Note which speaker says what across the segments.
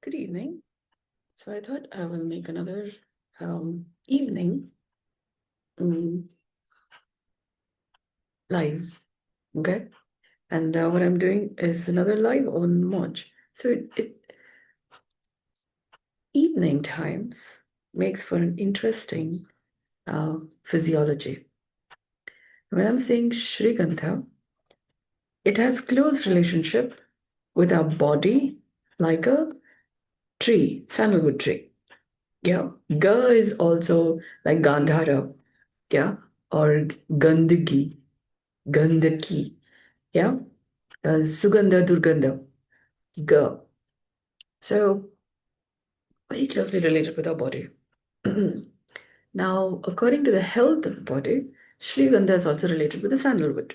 Speaker 1: Good evening. So I thought I will make another evening live. Okay. And what I'm doing is another live on Moj. So evening times makes for an interesting physiology. When I'm saying ShriGandha, it has close relationship with our body like a tree, sandalwood tree. Yeah. Ga is also like Gandhara. Yeah. Or Gandagi. Gandaki. Yeah. Sugandha, Durgandha. Ga. So, very closely related with our body. Now, according to the health of the body, ShriGandha is also related with the sandalwood.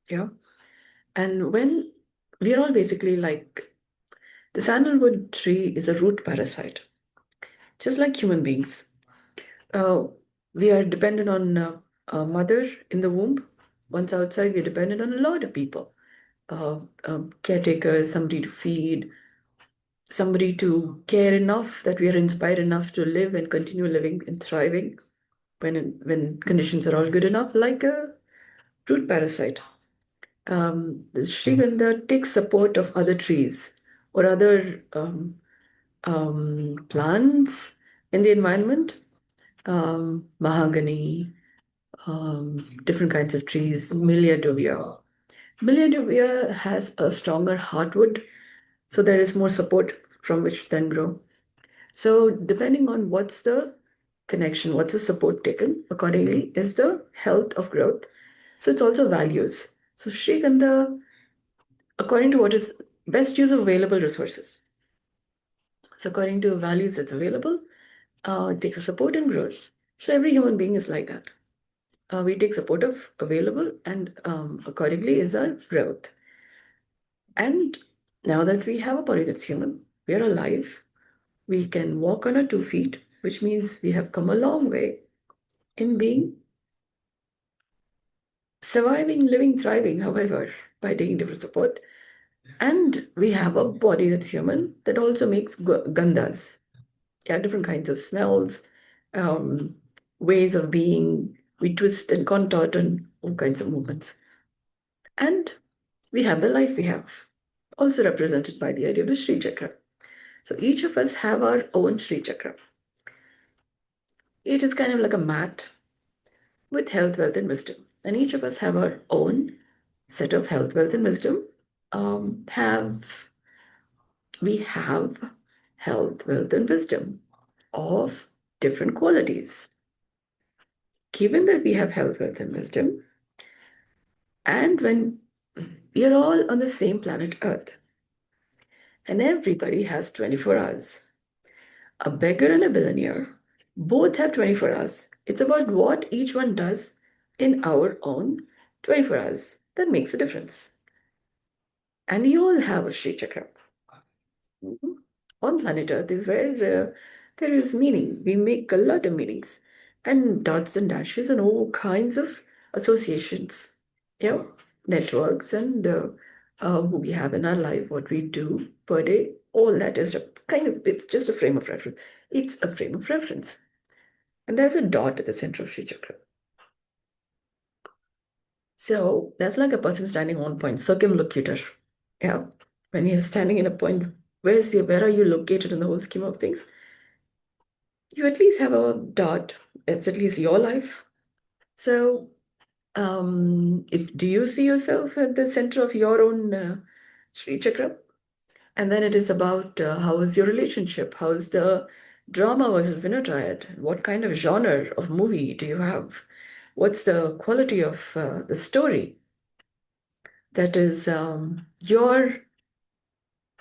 Speaker 1: Yeah. And when we are all basically like the sandalwood tree is a root parasite, just like human beings. Uh, we are dependent on a mother in the womb. Once outside, we're dependent on a lot of people, caretakers, somebody to feed, somebody to care enough that we are inspired enough to live and continue living and thriving when conditions are all good enough, like a root parasite. The Shrigandha takes support of other trees or other plants in the environment, mahogany, different kinds of trees, Milia dubia. Milia dubia has a stronger heartwood, so there is more support from which then grow. So depending on what's the connection, what's the support taken, accordingly is the health of growth. So it's also values. So Shrigandha, according to what is best use of available resources. So according to values that's available, it takes a support and grows. So every human being is like that. We take support of available and accordingly is our growth. And now that we have a body that's human, we are alive, we can walk on our 2 feet, which means we have come a long way in being surviving, living, thriving, however, by taking different support. And we have a body that's human that also makes gandhas. Yeah, different kinds of smells, um, ways of being. We twist and contort and all kinds of movements. And we have the life we have, also represented by the idea of the Sri Chakra. So each of us have our own Sri Chakra. It is kind of like a mat with health, wealth, and wisdom. And each of us have our own set of health, wealth, and wisdom. Have we have health, wealth, and wisdom of different qualities. Given that we have health, wealth, and wisdom, and when we are all on the same planet Earth, and everybody has 24 hours, a beggar and a billionaire both have 24 hours. It's about what each one does in our own 24 hours that makes a difference. And we all have a Sri Chakra. Mhm. On planet Earth is where there is meaning. We make a lot of meanings and dots and dashes and all kinds of associations, networks and who we have in our life, what we do per day. All that is a kind of, it's just a frame of reference. It's a frame of reference. And there's a dot at the center of Sri Chakra. So that's like a person standing on point, circumlocutor. Yeah. When you're standing in a point, where are you located in the whole scheme of things? You at least have a dot. It's at least your life. So, if do you see yourself at the center of your own Sri Chakra? And then it is about how is your relationship? How's the drama versus winner triad? What kind of genre of movie do you have? What's the quality of the story that is your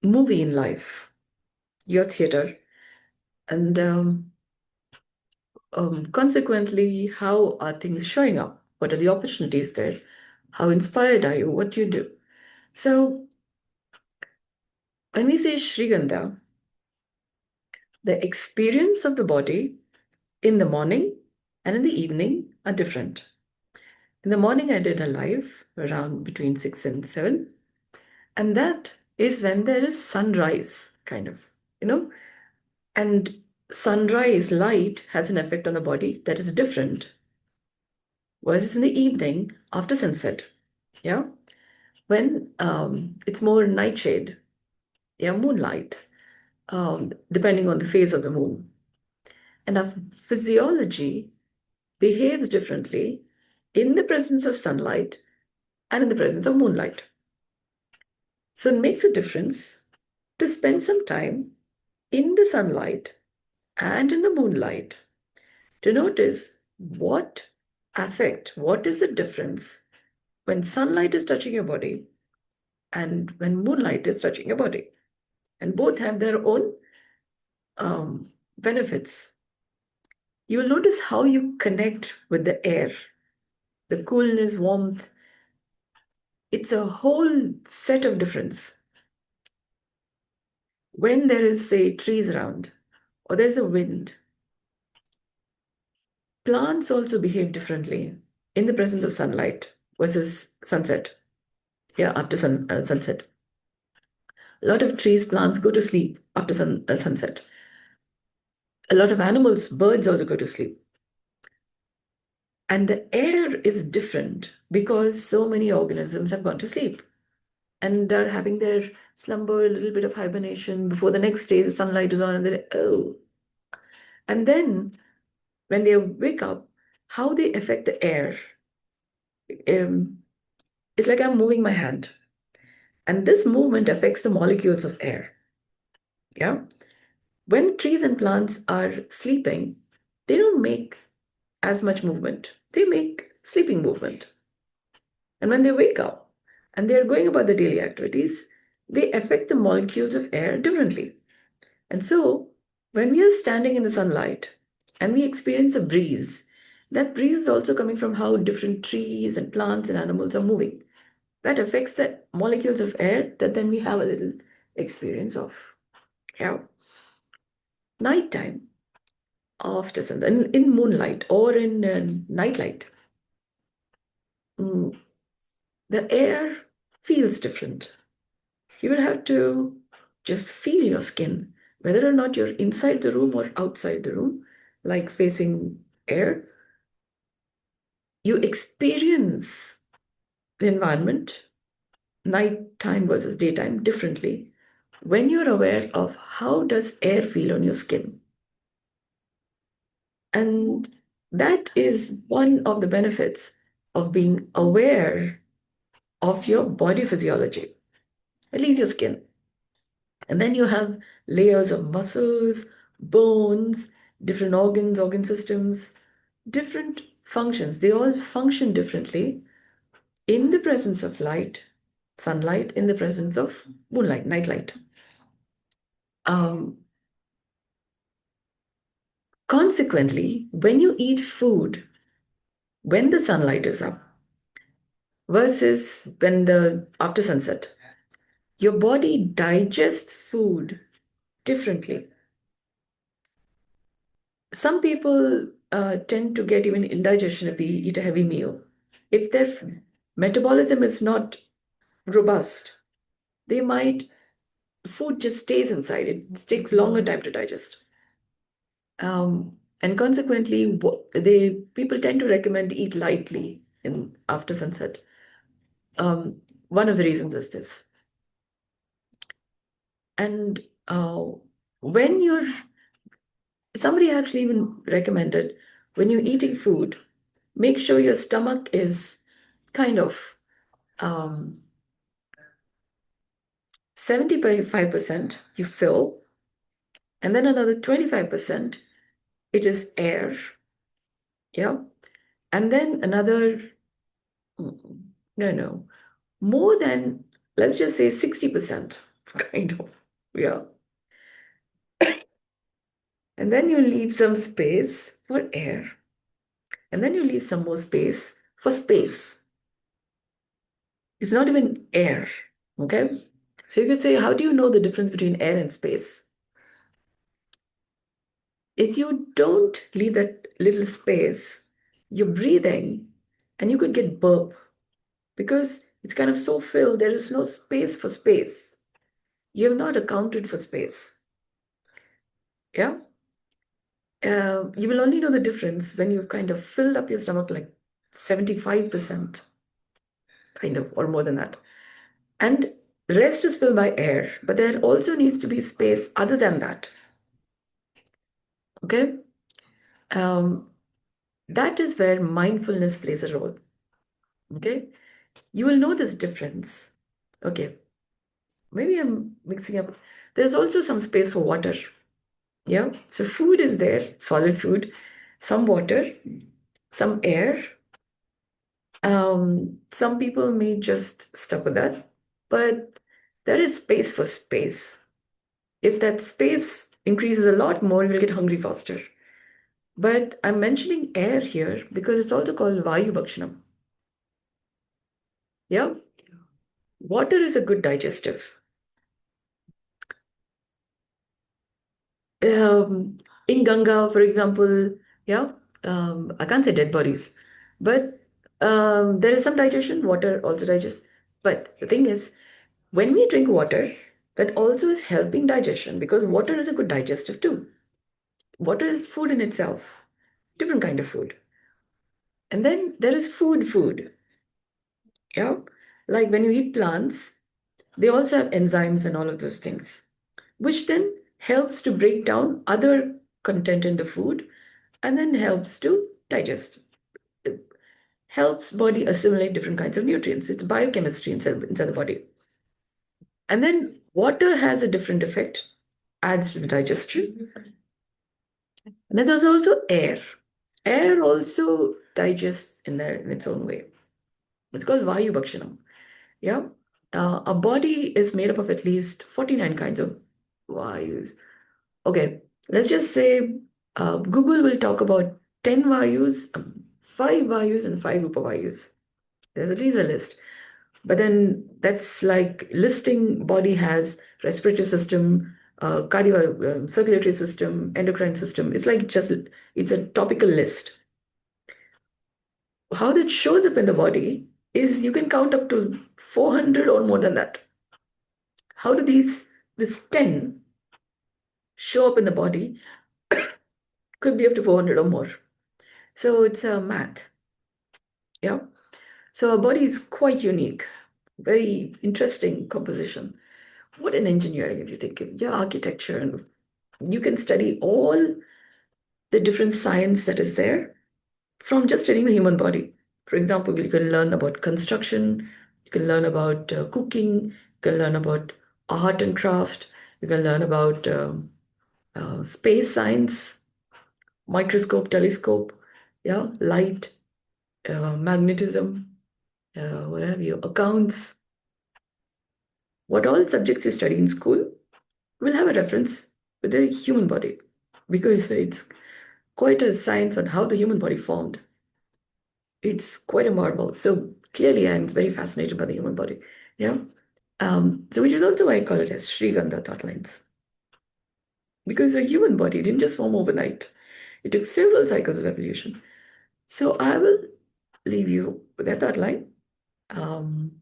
Speaker 1: movie in life, your theater? And consequently, how are things showing up? What are the opportunities there? How inspired are you? What do you do? So, when we say Shrigandha, the experience of the body in the morning and in the evening are different. In the morning, I did a live around between 6 and 7, and that is when there is sunrise, kind of. you know, and sunrise light has an effect on the body that is different versus in the evening after sunset. Yeah. When it's more nightshade, yeah, moonlight, depending on the phase of the moon. And our physiology behaves differently in the presence of sunlight and in the presence of moonlight. So it makes a difference to spend some time in the sunlight and in the moonlight to notice what is the difference when sunlight is touching your body and when moonlight is touching your body. And both have their own benefits. You will notice how you connect with the air, the coolness, warmth. It's a whole set of difference. When there is, say, trees around or there's a wind, plants also behave differently in the presence of sunlight versus sunset. Yeah, after sunset. A lot of trees, plants go to sleep after sunset. A lot of animals, birds also go to sleep. And the air is different because so many organisms have gone to sleep and are having their slumber, a little bit of hibernation before the next day the sunlight is on and they're, oh. And then when they wake up, how they affect the air. Um, it's like I'm moving my hand. And this movement affects the molecules of air. Yeah. When trees and plants are sleeping, they don't make as much movement. They make sleeping movement. And when they wake up and they are going about their daily activities, they affect the molecules of air differently. And so when we are standing in the sunlight and we experience a breeze, that breeze is also coming from how different trees and plants and animals are moving. That affects the molecules of air that then we have a little experience of. Yeah. Nighttime, after sun, in moonlight or in nightlight, mm, the air feels different. You will have to just feel your skin, whether or not you're inside the room or outside the room, like facing air. You experience the environment, nighttime versus daytime, differently when you're aware of how does air feel on your skin. And that is one of the benefits of being aware of your body physiology, at least your skin. And then you have layers of muscles, bones, different organs, organ systems, different functions. They all function differently in the presence of light, sunlight, in the presence of moonlight, nightlight. Um, Consequently, when you eat food, when the sunlight is up versus when the after sunset, your body digests food differently. Some people tend to get even indigestion if they eat a heavy meal. If their metabolism is not robust, they might, food just stays inside. It takes longer time to digest. And consequently, people tend to recommend eat lightly in after sunset. One of the reasons is this. And when you're, somebody actually even recommended when you're eating food, make sure your stomach is kind of 75% you fill, and then another 25% it is air, yeah, and then another, no, more than, let's just say 60%, kind of, yeah. And then you leave some space for air, and then you leave some more space for space. It's not even air, okay? So you could say, how do you know the difference between air and space? If you don't leave that little space, you're breathing and you could get burp because it's kind of so filled, there is no space for space. You have not accounted for space. Yeah. You will only know the difference when you've kind of filled up your stomach like 75%, kind of, or more than that. And the rest is filled by air, but there also needs to be space other than that. Okay? Um, that is where mindfulness plays a role. Okay? You will know this difference. Okay. Maybe I'm mixing up. There's also some space for water. Yeah. So food is there, solid food, some water, some air. Some people may just stop with that, but there is space for space. If that space increases a lot more, you'll get hungry faster. But I'm mentioning air here because it's also called Vayu Bhakshanam. Yeah. Water is a good digestive. Um, in Ganga, for example, yeah, I can't say dead bodies, but there is some digestion, water also digests. But the thing is, when we drink water, that also is helping digestion because water is a good digestive too. Water is food in itself, different kind of food. And then there is food. Yeah. Like when you eat plants, they also have enzymes and all of those things, which then helps to break down other content in the food and then helps to digest. It helps body assimilate different kinds of nutrients. It's biochemistry inside the body. And then water has a different effect, adds to the digestion. And then there's also air. Air also digests in its own way. It's called Vayu Bhakshanam. Yeah. Our body is made up of at least 49 kinds of Vayus. Okay, let's just say Google will talk about 10 Vayus, 5 Vayus, and 5 Upavayus. There's at least a list. But then that's like listing body has respiratory system, cardio, circulatory system, endocrine system. It's like just, it's a topical list. How that shows up in the body is you can count up to 400 or more than that. How do this 10 show up in the body? Could be up to 400 or more. So it's a math. Yeah. So our body is quite unique, very interesting composition. What an engineering, if you think of your architecture, and you can study all the different science that is there from just studying the human body. For example, you can learn about construction, you can learn about cooking, you can learn about art and craft, you can learn about space science, microscope, telescope, yeah, light, magnetism, what have you, accounts. What all subjects you study in school will have a reference with the human body because it's quite a science on how the human body formed. It's quite a marvel. So clearly, I'm very fascinated by the human body. Yeah. So which is also why I call it as ShriGandha thoughtlines. Because the human body didn't just form overnight. It took several cycles of evolution. So I will leave you with that thought line. Um,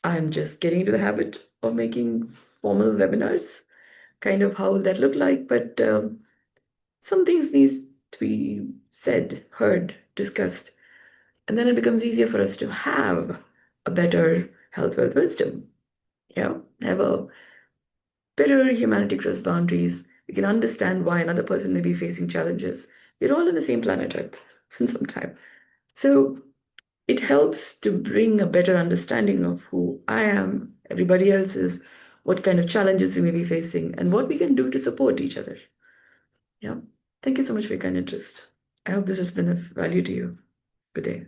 Speaker 1: I'm just getting into the habit of making formal webinars, kind of how that look like, but some things needs to be said, heard, discussed, and then it becomes easier for us to have a better health, wealth, wisdom. Have a better humanity across boundaries. We can understand why another person may be facing challenges. We're all on the same planet Earth since some time. So it helps to bring a better understanding of who I am, everybody else is, what kind of challenges we may be facing, and what we can do to support each other. Yeah. Thank you so much for your kind interest. I hope this has been of value to you. Good day.